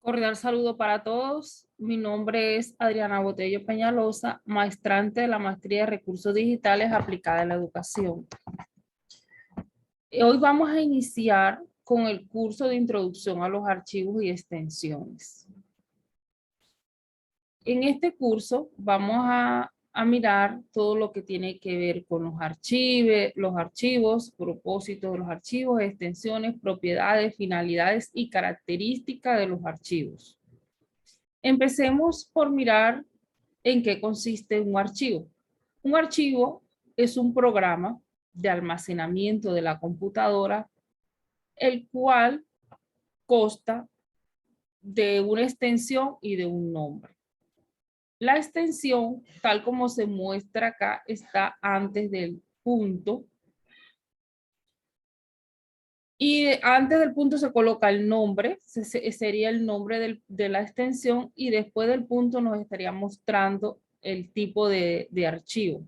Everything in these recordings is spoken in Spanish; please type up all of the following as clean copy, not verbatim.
Cordial saludo para todos. Mi nombre es Adriana Botello Peñalosa, maestrante de la Maestría de Recursos Digitales aplicada a la educación. Hoy vamos a iniciar con el curso de introducción a los archivos y extensiones. En este curso vamos a mirar todo lo que tiene que ver con los archivos, propósitos de los archivos, extensiones, propiedades, finalidades y características de los archivos. Empecemos por mirar en qué consiste un archivo. Un archivo es un programa de almacenamiento de la computadora, el cual consta de una extensión y de un nombre. La extensión, tal como se muestra acá, está antes del punto. Y antes del punto se coloca el nombre, sería el nombre de la extensión, y después del punto nos estaría mostrando el tipo de archivo.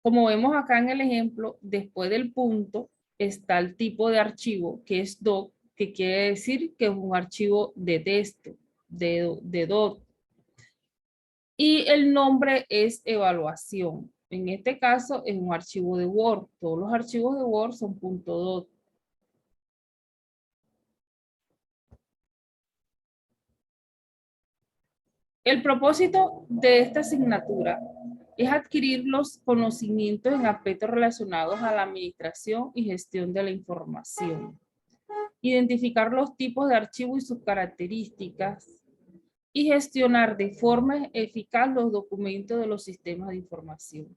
Como vemos acá en el ejemplo, después del punto está el tipo de archivo, que es doc, que quiere decir que es un archivo de texto, de doc. Y el nombre es evaluación. En este caso es un archivo de Word. Todos los archivos de Word son .doc. El propósito de esta asignatura es adquirir los conocimientos en aspectos relacionados a la administración y gestión de la información, identificar los tipos de archivos y sus características, y gestionar de forma eficaz los documentos de los sistemas de información.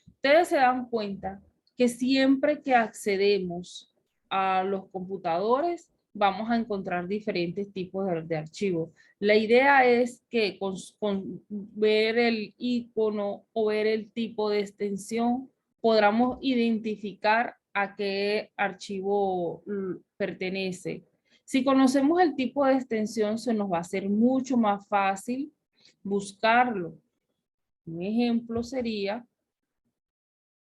Ustedes se dan cuenta que siempre que accedemos a los computadores, vamos a encontrar diferentes tipos de archivos. La idea es que con ver el icono o ver el tipo de extensión, podamos identificar a qué archivo pertenece. Si conocemos el tipo de extensión, se nos va a hacer mucho más fácil buscarlo. Un ejemplo sería,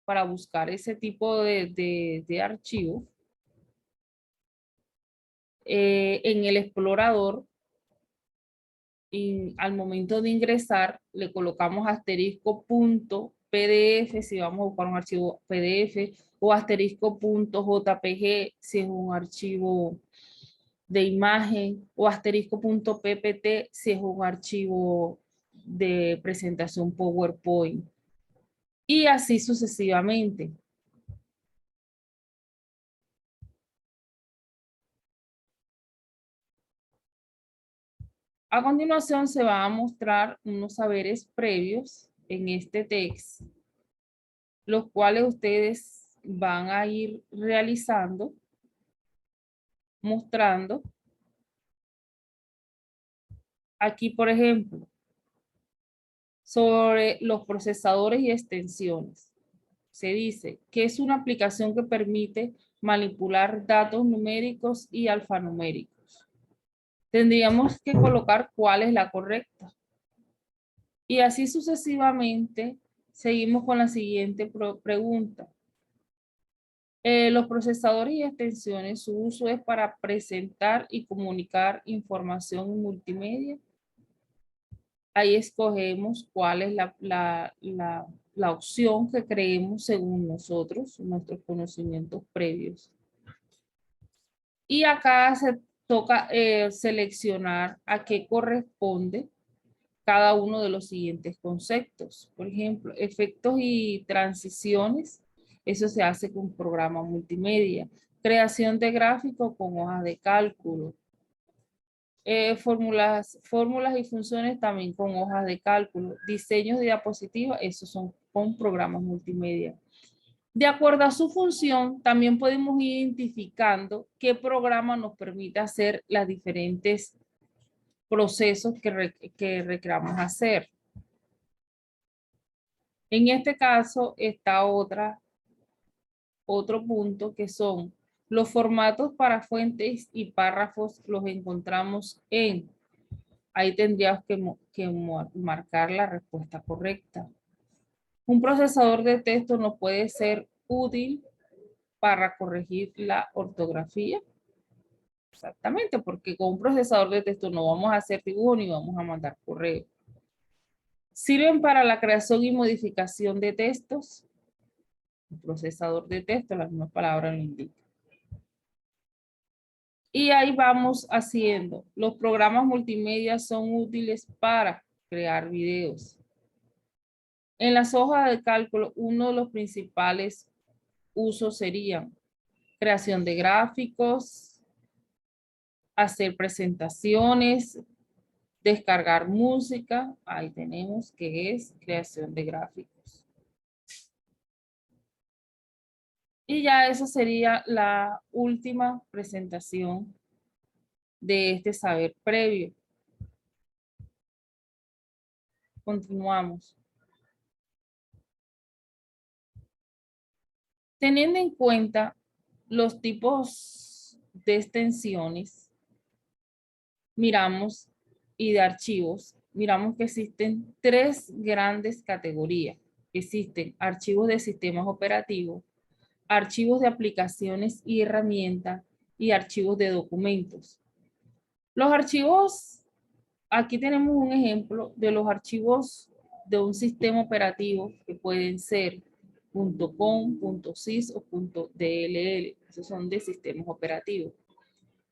para buscar ese tipo de archivo, en el explorador, y al momento de ingresar le colocamos asterisco punto PDF si vamos a buscar un archivo PDF, o asterisco punto JPG si es un archivo de imagen, o asterisco punto PPT si es un archivo de presentación PowerPoint, y así sucesivamente. A continuación se va a mostrar unos saberes previos en este texto, los cuales ustedes van a ir realizando, mostrando. Aquí, por ejemplo, sobre los procesadores y extensiones. Se dice que es una aplicación que permite manipular datos numéricos y alfanuméricos. Tendríamos que colocar cuál es la correcta. Y así sucesivamente, seguimos con la siguiente pregunta. Los procesadores y extensiones, su uso es para presentar y comunicar información multimedia. Ahí escogemos cuál es la opción que creemos según nosotros, nuestros conocimientos previos. Y acá se toca seleccionar a qué corresponde cada uno de los siguientes conceptos. Por ejemplo, efectos y transiciones, eso se hace con programa multimedia. Creación de gráficos con hojas de cálculo. Fórmulas y funciones también con hojas de cálculo. Diseños de diapositivas, esos son con programas multimedia. De acuerdo a su función, también podemos ir identificando qué programa nos permite hacer los diferentes procesos que requeramos hacer. En este caso está otro punto, que son los formatos para fuentes y párrafos. Los encontramos ahí tendríamos que marcar la respuesta correcta. Un procesador de texto nos puede ser útil para corregir la ortografía. Exactamente, porque con un procesador de texto no vamos a hacer dibujo ni vamos a mandar correo. Sirven para la creación y modificación de textos. Un procesador de texto, la misma palabra lo indica. Y ahí vamos haciendo. Los programas multimedia son útiles para crear videos. En las hojas de cálculo, uno de los principales usos serían creación de gráficos, hacer presentaciones, descargar música. Ahí tenemos que es creación de gráficos. Y ya esa sería la última presentación de este saber previo. Continuamos. Teniendo en cuenta los tipos de extensiones, miramos, y de archivos, miramos que existen tres grandes categorías. Existen archivos de sistemas operativos, archivos de aplicaciones y herramientas y archivos de documentos. Los archivos, aquí tenemos un ejemplo de los archivos de un sistema operativo que pueden ser .com, .sys o .dll. Esos son de sistemas operativos.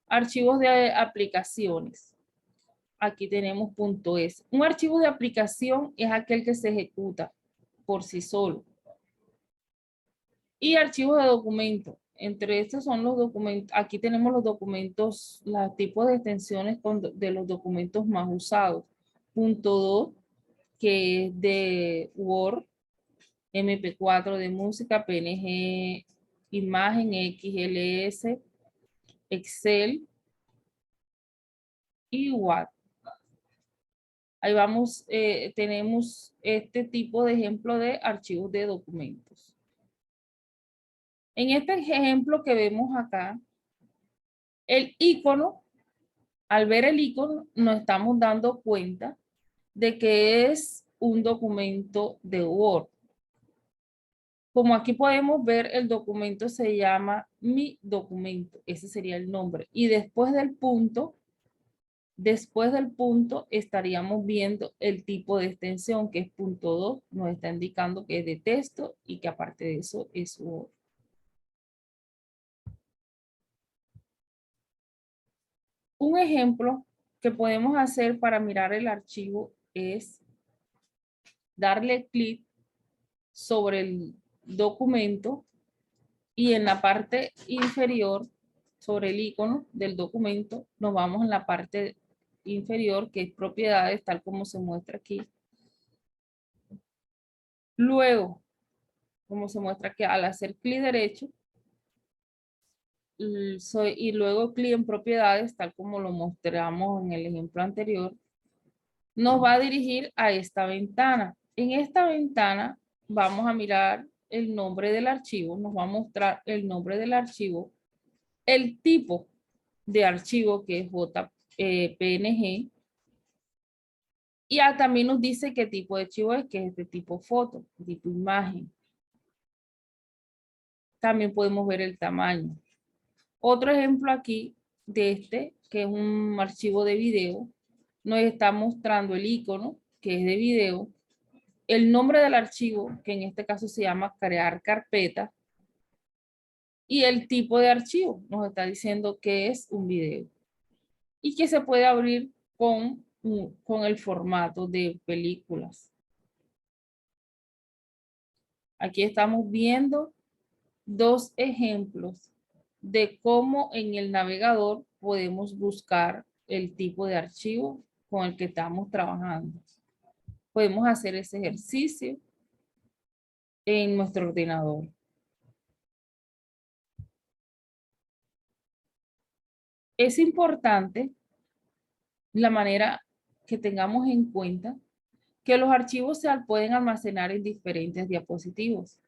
Archivos de aplicaciones. Aquí tenemos .es. Un archivo de aplicación es aquel que se ejecuta por sí solo. Y archivos de documentos. Entre estos son los documentos. Aquí tenemos los documentos, los tipos de extensiones de los documentos más usados. .do, que es de Word, MP4 de música, PNG, imagen, XLS, Excel y Word. Ahí vamos, tenemos este tipo de ejemplo de archivos de documentos. En este ejemplo que vemos acá, el icono, al ver el icono, nos estamos dando cuenta de que es un documento de Word. Como aquí podemos ver, el documento se llama Mi Documento. Ese sería el nombre. Y después del punto estaríamos viendo el tipo de extensión, que es .2, nos está indicando que es de texto y que aparte de eso es Word. Un ejemplo que podemos hacer para mirar el archivo es darle clic sobre el documento y en la parte inferior, sobre el icono del documento, nos vamos en la parte inferior, que es propiedades, tal como se muestra aquí. Luego, como se muestra que al hacer clic derecho, y luego clic en propiedades, tal como lo mostramos en el ejemplo anterior, nos va a dirigir a esta ventana. En esta ventana vamos a mirar el nombre del archivo, nos va a mostrar el nombre del archivo, el tipo de archivo que es JPNG, y también nos dice qué tipo de archivo es, que es de tipo foto, tipo imagen. También podemos ver el tamaño. Otro ejemplo aquí de este, que es un archivo de video, nos está mostrando el icono, que es de video, el nombre del archivo, que en este caso se llama crear carpeta, y el tipo de archivo, nos está diciendo que es un video y que se puede abrir con el formato de películas. Aquí estamos viendo dos ejemplos de cómo en el navegador podemos buscar el tipo de archivo con el que estamos trabajando. Podemos hacer ese ejercicio en nuestro ordenador. Es importante la manera que tengamos en cuenta que los archivos se pueden almacenar en diferentes dispositivos,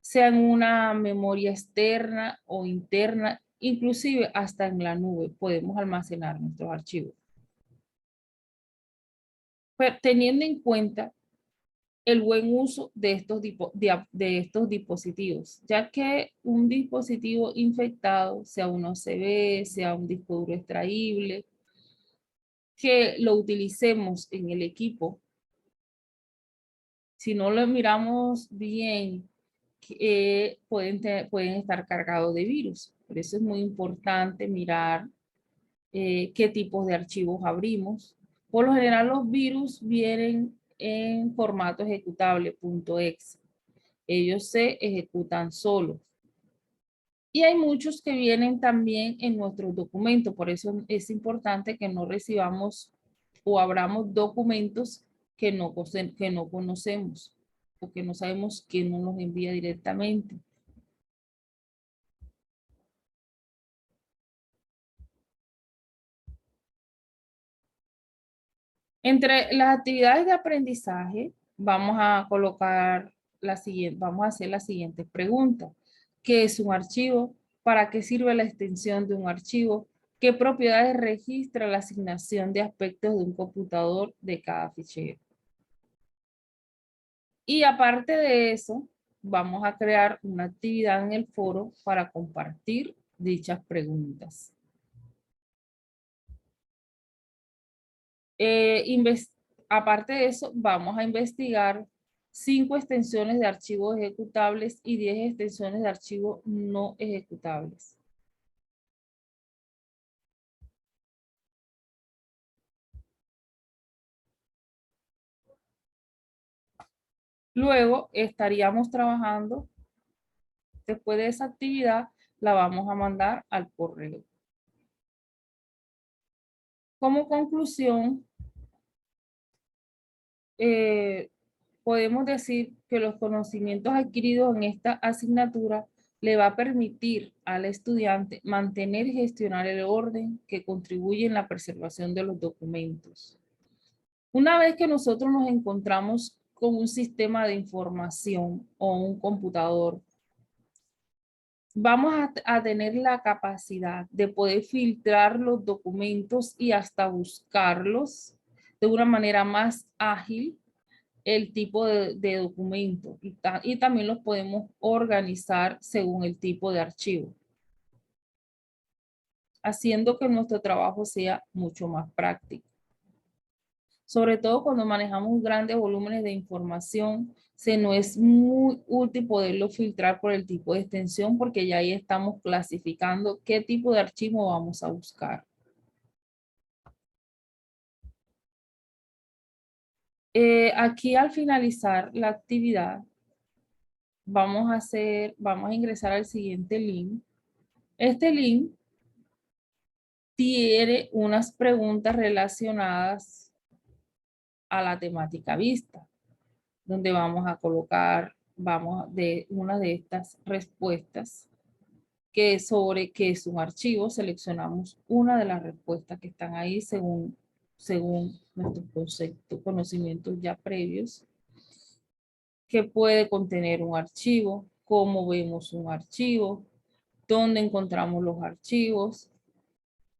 sea en una memoria externa o interna, inclusive hasta en la nube podemos almacenar nuestros archivos. Pero teniendo en cuenta el buen uso de estos dispositivos, ya que un dispositivo infectado, sea un USB, sea un disco duro extraíble, que lo utilicemos en el equipo, si no lo miramos bien, pueden estar cargados de virus. Por eso es muy importante mirar qué tipos de archivos abrimos. Por lo general, los virus vienen en formato ejecutable .exe. Ellos se ejecutan solos. Y hay muchos que vienen también en nuestros documentos. Por eso es importante que no recibamos o abramos documentos que no conocemos o que no sabemos quién nos los envía directamente. Entre las actividades de aprendizaje, vamos a colocar vamos a hacer la siguiente pregunta. ¿Qué es un archivo? ¿Para qué sirve la extensión de un archivo? ¿Qué propiedades registra la asignación de aspectos de un computador de cada fichero? Y aparte de eso, vamos a crear una actividad en el foro para compartir dichas preguntas. Aparte de eso, vamos a investigar 5 extensiones de archivos ejecutables y 10 extensiones de archivos no ejecutables. Luego estaríamos trabajando, después de esa actividad, la vamos a mandar al correo. Como conclusión, podemos decir que los conocimientos adquiridos en esta asignatura le va a permitir al estudiante mantener y gestionar el orden que contribuye en la preservación de los documentos. Una vez que nosotros nos encontramos con un sistema de información o un computador, vamos a tener la capacidad de poder filtrar los documentos y hasta buscarlos de una manera más ágil el tipo de documento y también los podemos organizar según el tipo de archivo, haciendo que nuestro trabajo sea mucho más práctico. Sobre todo cuando manejamos grandes volúmenes de información, se nos es muy útil poderlo filtrar por el tipo de extensión porque ya ahí estamos clasificando qué tipo de archivo vamos a buscar. Aquí al finalizar la actividad, vamos a ingresar al siguiente link. Este link tiene unas preguntas relacionadas a la temática vista, donde vamos a colocar, de una de estas respuestas, que es sobre qué es un archivo. Seleccionamos una de las respuestas que están ahí según nuestros conocimientos ya previos. ¿Qué puede contener un archivo? ¿Cómo vemos un archivo? ¿Dónde encontramos los archivos?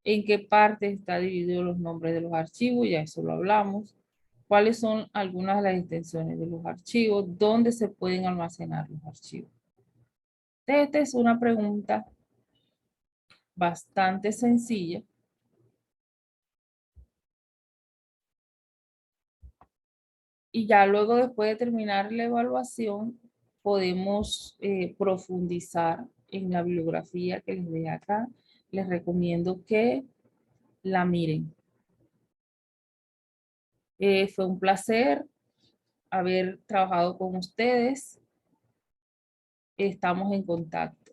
¿En qué parte está dividido los nombres de los archivos? Ya eso lo hablamos. ¿Cuáles son algunas de las extensiones de los archivos? ¿Dónde se pueden almacenar los archivos? Esta es una pregunta bastante sencilla. Y ya luego, después de terminar la evaluación, podemos profundizar en la bibliografía que les dejé acá. Les recomiendo que la miren. Fue un placer haber trabajado con ustedes. Estamos en contacto.